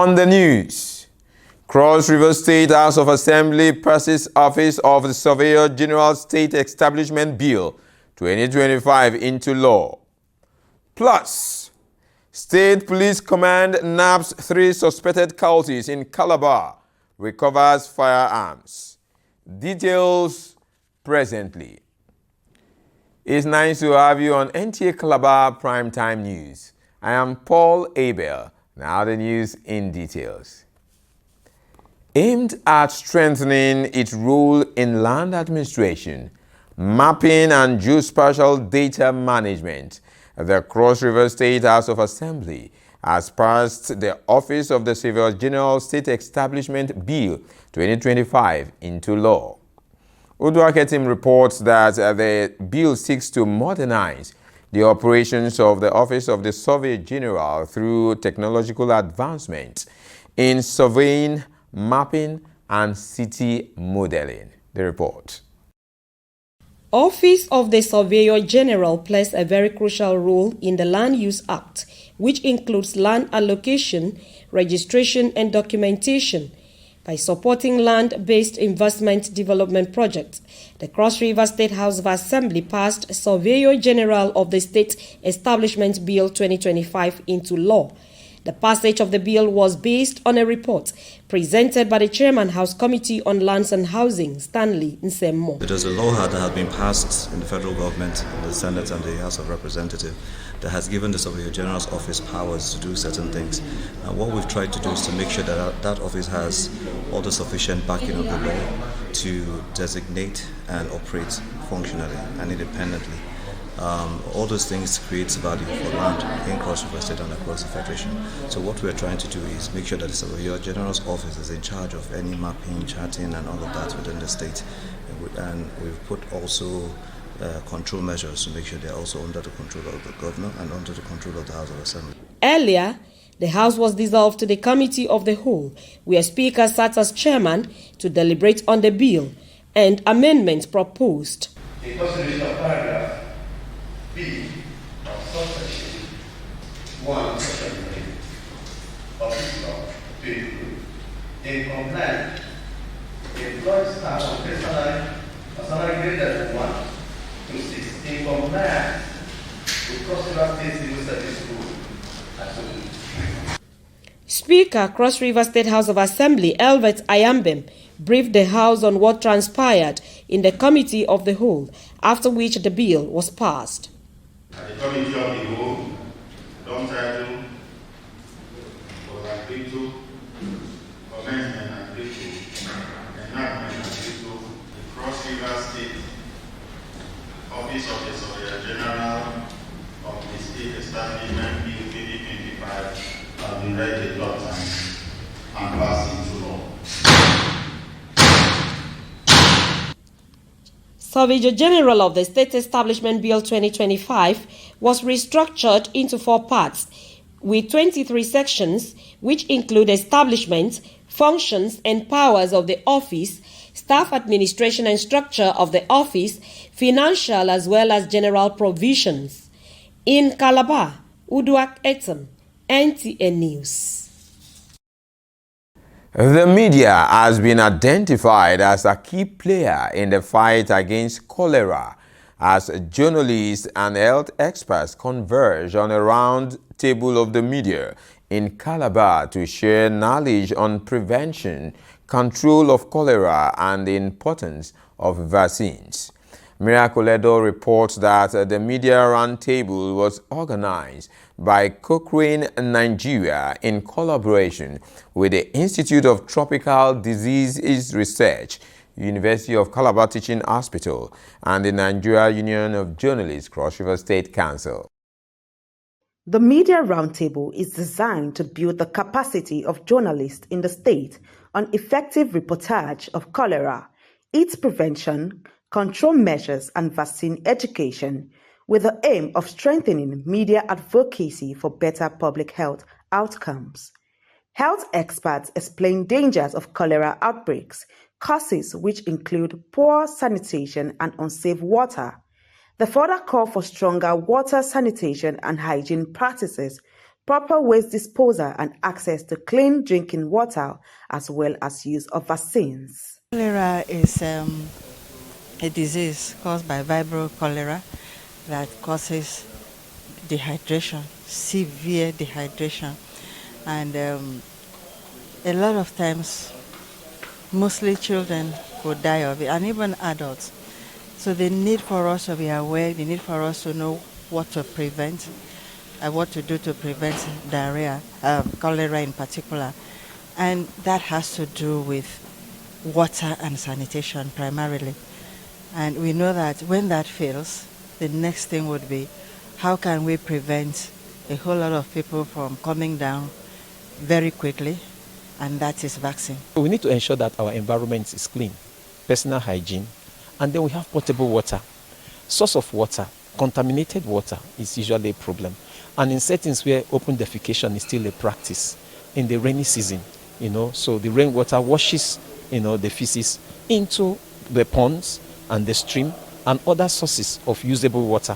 On the news, Cross River State House of Assembly passes Office of the Surveyor General State Establishment Bill 2025 into law. Plus, State Police Command nabbs 3 suspected cultists in Calabar, recovers firearms. Details presently. It's nice to have you on Nta Calabar Primetime News. I am Paul Abel. Now the news in details. Aimed at strengthening its role in land administration, mapping and geospatial data management, the Cross River State House of Assembly has passed the Office of the Surveyor General State Establishment Bill 2025 into law. Uduaketim reports that the bill seeks to modernize the operations of the Office of the Surveyor General through technological advancements in surveying, mapping, and city modeling. The report. Office of the Surveyor General plays a very crucial role in the Land Use Act, which includes land allocation, registration, and documentation. By supporting land-based investment development projects, the Cross River State House of Assembly passed Surveyor General of the State Establishment Bill 2025 into law. The passage of the bill was based on a report presented by the Chairman House Committee on Lands and Housing, Stanley Nsemmo. It is a law that has been passed in the federal government, in the Senate and the House of Representatives, that has given the Surveyor General's office powers to do certain things. And what we've tried to do is to make sure that that office has all the sufficient backing of the law to designate and operate functionally and independently. All those things creates value for land in Cross River State and across the Federation. So what we're trying to do is make sure that the Surveyor General's office is in charge of any mapping, charting, and all of that within the state. And we've put also control measures to make sure they're also under the control of the governor and under the control of the House of Assembly. Earlier, the House was dissolved to the Committee of the Whole, where Speaker sat as chairman to deliberate on the bill and amendments proposed. The consideration of paragraph B of subsection 1, section 3 of this law to include in compliance employed staff on base salary or salary greater than 1 to 6 in compliance with Cross River State Civil Service Code. Speaker, Cross River State House of Assembly, Elvet Ayambem, briefed the House on what transpired in the Committee of the Whole, after which the bill was passed. At the Committee of the Whole, long title was agreed to, commencement agreed to, enactment agreed to. The Cross River State Office of the Surveyor General of the State Establishment Bill 2025 has been read a lot of times and passed into law. Surveyor General of the State Establishment Bill 2025 was restructured into 4 parts, with 23 sections, which include establishment, functions and powers of the office, staff administration and structure of the office, financial as well as general provisions. In Calabar, Uduaketim, NTA News. The media has been identified as a key player in the fight against cholera as journalists and health experts converge on a round table of the media in Calabar to share knowledge on prevention, control of cholera, and the importance of vaccines. Miracoledo reports that the media roundtable was organized by Cochrane Nigeria in collaboration with the Institute of Tropical Diseases Research, University of Calabar Teaching Hospital, and the Nigeria Union of Journalists Cross River State Council. The Media Roundtable is designed to build the capacity of journalists in the state on effective reportage of cholera, its prevention, control measures, and vaccine education, with the aim of strengthening media advocacy for better public health outcomes. Health experts explain dangers of cholera outbreaks, causes which include poor sanitation and unsafe water. They further call for stronger water sanitation and hygiene practices proper waste disposal and access to clean drinking water, as well as use of vaccines. Cholera is a disease caused by Vibrio cholera that causes dehydration, severe dehydration, and a lot of times, mostly children could die of it, and even adults. So the need for us to be aware, the need for us to know what to prevent, what to do to prevent diarrhea, cholera in particular, and that has to do with water and sanitation primarily. And we know that when that fails, the next thing would be, how can we prevent a whole lot of people from coming down very quickly, and that is vaccine. We need to ensure that our environment is clean, personal hygiene, and then we have potable water. Source of water, contaminated water is usually a problem. And in settings where open defecation is still a practice, in the rainy season, so the rainwater washes, the feces into the ponds and the stream and other sources of usable water,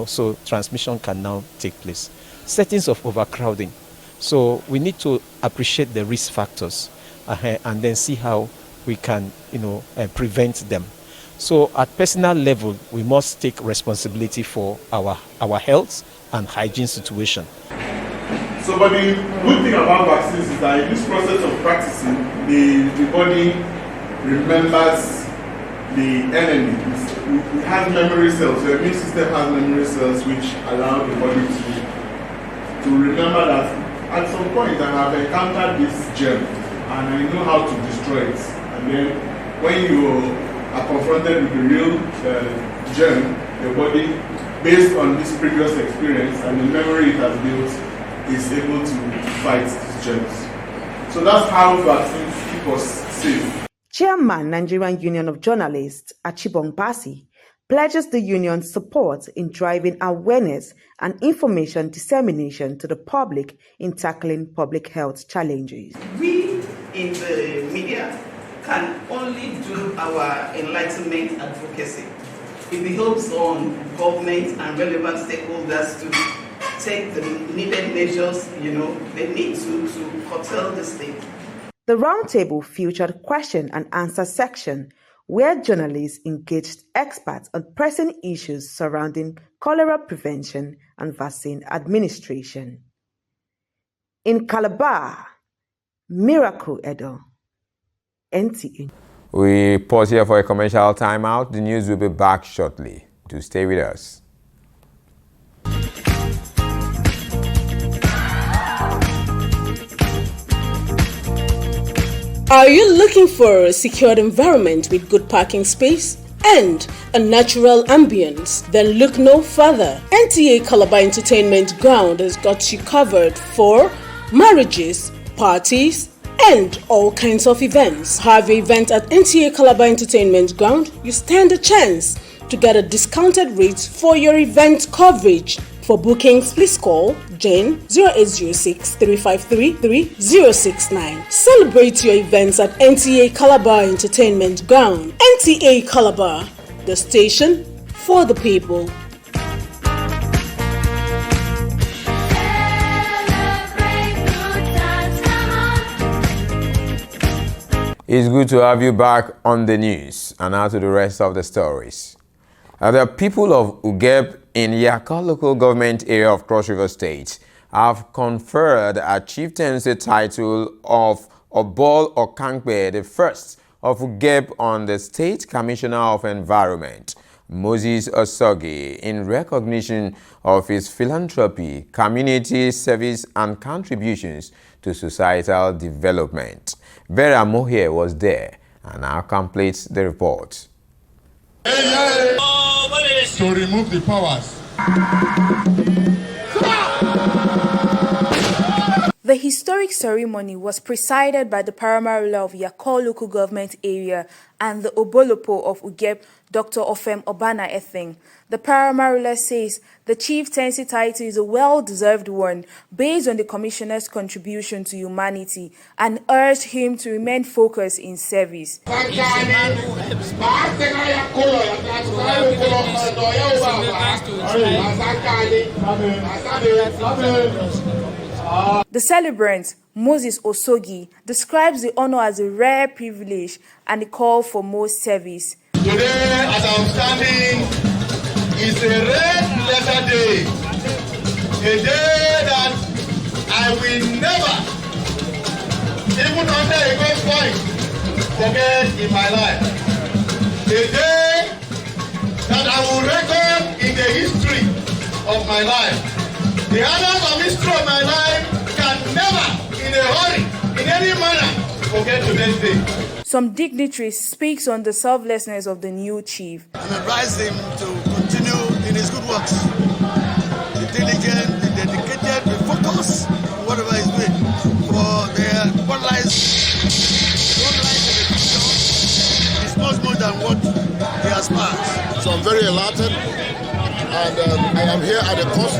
so transmission can now take place. Settings of overcrowding. So we need to appreciate the risk factors and then see how we can, prevent them. So at personal level, we must take responsibility for our health and hygiene situation. So, but the good thing about vaccines is that in this process of practicing, the body remembers the enemy. We have memory cells. The immune system has memory cells which allow the body to remember that at some point I have encountered this germ and I know how to destroy it. And then when you are confronted with the real germ, your body, based on this previous experience and the memory it has built, is able to fight these germs. So that's how vaccines keep us safe. Chairman, Nigerian Union of Journalists, Achibong Basi, pledges the union's support in driving awareness and information dissemination to the public in tackling public health challenges. We in the media can only do our enlightenment advocacy. It behoves on government and relevant stakeholders to take the needed measures, they need to curtail this thing. The roundtable featured question and answer section where journalists engaged experts on pressing issues surrounding cholera prevention and vaccine administration. In Calabar, Miracle Edo, NTA. We pause here for a commercial timeout. The news will be back shortly. Do stay with us. Are you looking for a secured environment with good parking space and a natural ambience? Then look no further. Nta Calabar Entertainment Ground has got you covered for marriages, parties, and all kinds of events. Have your event at Nta Calabar Entertainment Ground, you stand a chance to get a discounted rate for your event coverage. For bookings, please call Jane 0806 353 3069. Celebrate your events at Nta Calabar Entertainment Ground. Nta Calabar, the station for the people. It's good to have you back on the news. And now to the rest of the stories. The people of Ugeb in Yaka local government area of Cross River State have conferred a chieftaincy title of Obol Okankbe, the first of Ugeb, on the State Commissioner of Environment, Moses Osogi, in recognition of his philanthropy, community service and contributions to societal development. Vera Mohier was there and now completes the report. To remove the powers. The historic ceremony was presided by the paramount ruler of Yakol local government area and the Obolopo of Ugeb, Dr. Ofem Obana Ething. The paramount ruler says the chieftaincy title is a well-deserved one based on the commissioner's contribution to humanity and urged him to remain focused in service. The celebrant, Moses Osogi, describes the honor as a rare privilege and the call for more service. Today, as I'm standing, is a red letter day. A day that I will never, even under a great point, forget in my life. A day that I will record in the history of my life. The annals of history of my life can never, in a hurry, in any manner, forget today's day. Some dignitaries speaks on the selflessness of the new chief. And advise him to continue in his good works. Be diligent, be dedicated, be focused on whatever he's doing. For there, what lies in the future is much more than what he has passed. So I'm very elated, and I am here at the cost.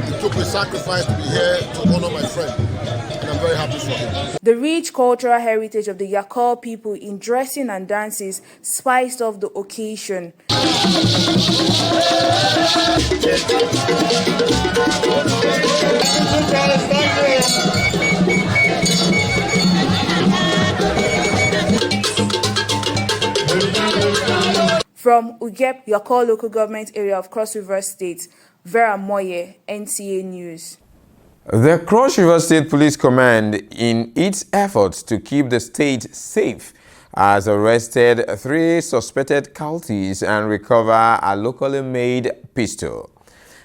It took a sacrifice to be here to honor my friend, and I'm very happy for him. The rich cultural heritage of the Yakol people in dressing and dances spiced off the occasion. From Ugep, Yakol local government area of Cross River State, Vera Moye, NTA News. The Cross River State Police Command, in its efforts to keep the state safe, has arrested 3 suspected cultists and recovered a locally made pistol.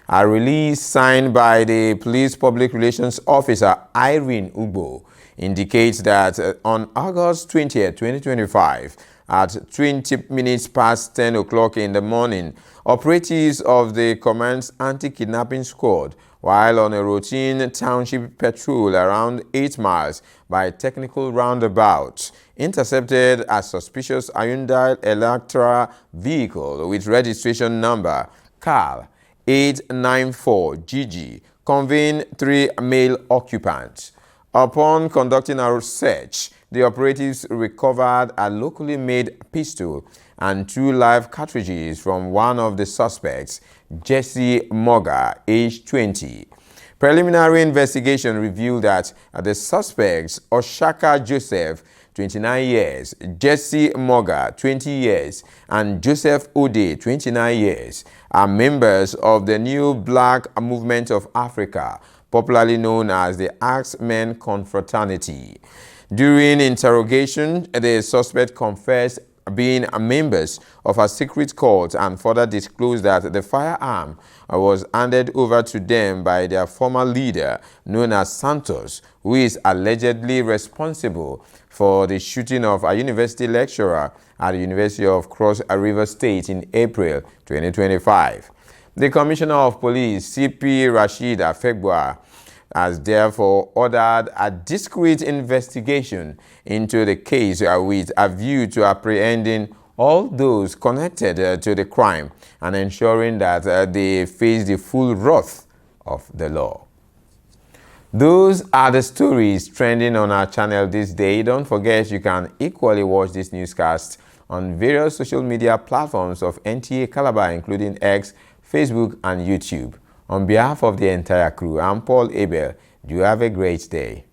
A release signed by the Police Public Relations Officer Irene Ugbo indicates that on August 20, 2025, at 20 minutes past 10 o'clock in the morning, operatives of the Command's Anti-Kidnapping Squad, while on a routine township patrol around 8 miles by technical roundabout, intercepted a suspicious Hyundai Elantra vehicle with registration number CAL 894GG, conveying 3 male occupants. Upon conducting a search, the operatives recovered a locally made pistol and 2 live cartridges from one of the suspects, Jesse Moga, age 20. Preliminary investigation revealed that the suspects, Oshaka Joseph, 29 years, Jesse Moga, 20 years, and Joseph Ode, 29 years, are members of the New Black Movement of Africa, popularly known as the Axemen Confraternity. During interrogation, the suspect confessed being members of a secret cult and further disclosed that the firearm was handed over to them by their former leader, known as Santos, who is allegedly responsible for the shooting of a university lecturer at the University of Cross River State in April 2025. The Commissioner of Police, CP Rashid Afegbua, has therefore ordered a discreet investigation into the case with a view to apprehending all those connected to the crime and ensuring that they face the full wrath of the law. Those are the stories trending on our channel this day. Don't forget you can equally watch this newscast on various social media platforms of Nta Calabar, including X, Facebook, and YouTube. On behalf of the entire crew, I'm Paul Abel. Do have a great day.